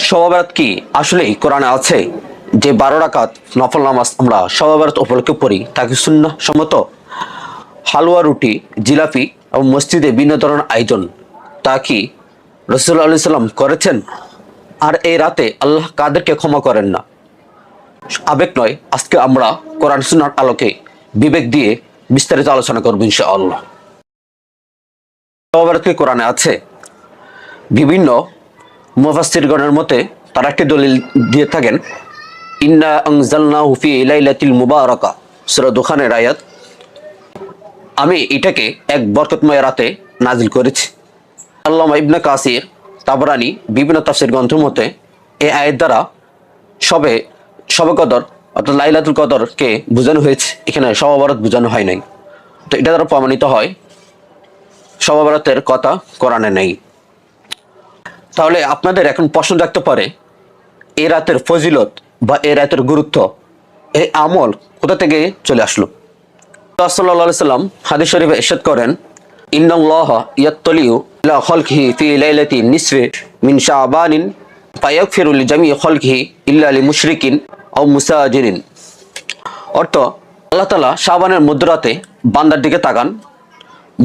শবে বরাত কি আসলেই কোরআনে আছে? যে 12 রাকাত নফল নামাজ আমরা শবে বরাত উপলক্ষে পড়ি তা কি সুন্নাহ সম্মত? হালুয়া, রুটি, জিলাপি এবং মসজিদে বিভিন্ন ধরনের আয়োজন তা কি রাসূলুল্লাহ সাল্লাল্লাহু আলাইহি ওয়াসাল্লাম করেছেন? আর এই রাতে আল্লাহ কাদেরকে ক্ষমা করেন না? আবেগ নয়, আজকে আমরা কোরআন সুন্নাহর আলোকে বিবেক দিয়ে বিস্তারিত আলোচনা করব ইনশাআল্লাহ। শবে বরাত কি কোরআনে আছে? বিভিন্ন মুফাসসিরগণের মতে তারা একটি দলিল দিয়ে থাকেন, ইন্না আনজালনাহু ফি লাইলাতিল মুবারাকা, সূরা দুখানের আয়াত। আমি এটাকে এক বরকতময় রাতে নাজিল করেছি। আল্লামা ইবনে কাসির, তাবরানী বিভিন্ন তাফসীর গ্রন্থের মতে এই আয়াত দ্বারা শবে কদর অর্থাৎ লাইলাতুল কদরকে বোঝানো হয়েছে, এখানে শবে বরাত বোঝানো হয় নাই। তো এটা দ্বারা প্রমাণিত হয় শবে বরাতের কথা কোরআনে নেই। তাহলে আপনাদের এখন প্রশ্ন থাকতে পারে, এই রাতের ফজিলত বা এই রাতের গুরুত্ব, এই আমল কোথা থেকে চলে আসলো? রাসূলুল্লাহ সাল্লাল্লাহু আলাইহি ওয়াসাল্লাম হাদিস শরীফে ইরশাদ করেন, ইন্নাল্লাহা ইয়াত্তালিউ ইলা খালকিহি ফি লাইলাতিন নিসফি মিন শাবানিন ফায়াগফিরু লিজামিই খালকিহি ইল্লা লিমুশরিকিন আও মুসাজিরিন। অর্থ, আল্লাহ তাআলা শাবানের মধ্যরাতে বান্দার দিকে তাকান,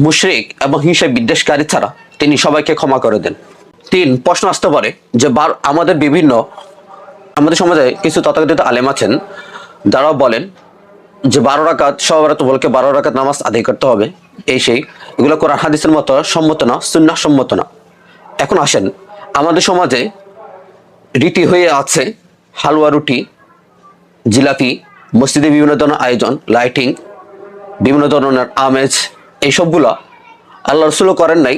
মুশরিক এবং হিংসা বিদ্বেষকারী ছাড়া তিনি সবাইকে ক্ষমা করে দেন। প্রশ্ন আসতে পারে যে আমাদের সমাজে কিছু তথাকথিত আলেম আছেন যারা বলেন যে 12 রাকাত শবে বরাত উপলক্ষে 12 রাকাত নামাজ আদায় করতে হবে, এই সেই এগুলো কোরআন হাদিসের মতো সম্মত না, সুন্নাহ সম্মত না। এখন আসেন, আমাদের সমাজে রীতি হয়ে আছে হালুয়া, রুটি, জিলাপি, মসজিদে বিভিন্ন ধরনের আয়োজন, লাইটিং, বিভিন্ন ধরনের আমেজ, এইসবগুলা আল্লাহ রাসূলও করেন নাই,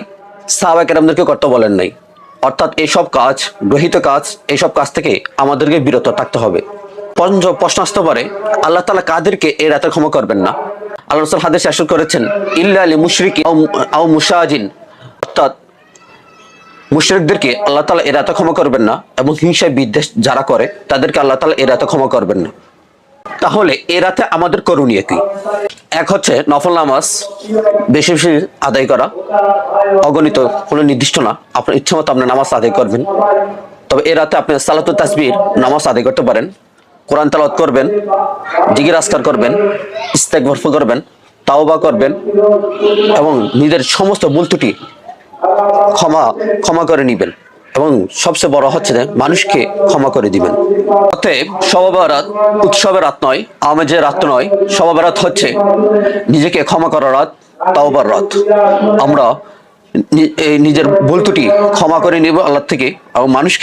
সাহাবায়ে কেরামদেরকে করতে বলেন নাই। অর্থাৎ এইসব কাজ, গ্রহীত কাজ, এইসব কাজ থেকে আমাদেরকে বিরত থাকতে হবে। প্রশ্ন আসতে পারে, আল্লাহ তাআলা কাদেরকে এই রাতে ক্ষমা করবেন না? আল্লাহ রাসূল হাদিসে ইরশাদ করেছেন, ইল্লা লিমুশরিকিন আও মুশাজিন, অর্থাৎ মুশরিকদেরকে আল্লাহ তাআলা এই রাতে ক্ষমা করবেন না, এবং হিংসা বিদ্বেষ যারা করে তাদেরকে আল্লাহ তাআলা এই রাতে ক্ষমা করবেন না। তাহলে এই রাতে আমাদের করণীয় কি? এক হচ্ছে নফল নামাজ বেশি বেশি আদায় করা, অগণিত কোনো নির্দিষ্ট না, আপনার ইচ্ছা মতো আপনি নামাজ আদায় করবেন। তবে এ রাতে আপনি সালাতুত তাসবিহ নামাজ আদায় করতে পারেন, কোরআন তেলাওয়াত করবেন, জিকির আজকার করবেন, ইস্তেগফার করবেন, তাওবা করবেন এবং নিজের সমস্ত ভুল ত্রুটি ক্ষমা করে নিবেন, এবং সবচেয়ে বড় হচ্ছে যে মানুষকে ক্ষমা করে দিবেন। অতএব শবে বরাত উৎসবের রাত নয়, আমেজের রাত নয়, শবে বরাত হচ্ছে নিজেকে ক্ষমা করার রাত, তাওবার রাত। আমরা নিজের ভুল ত্রুটি ক্ষমা করে নিব আল্লাহ থেকে, এবং মানুষকে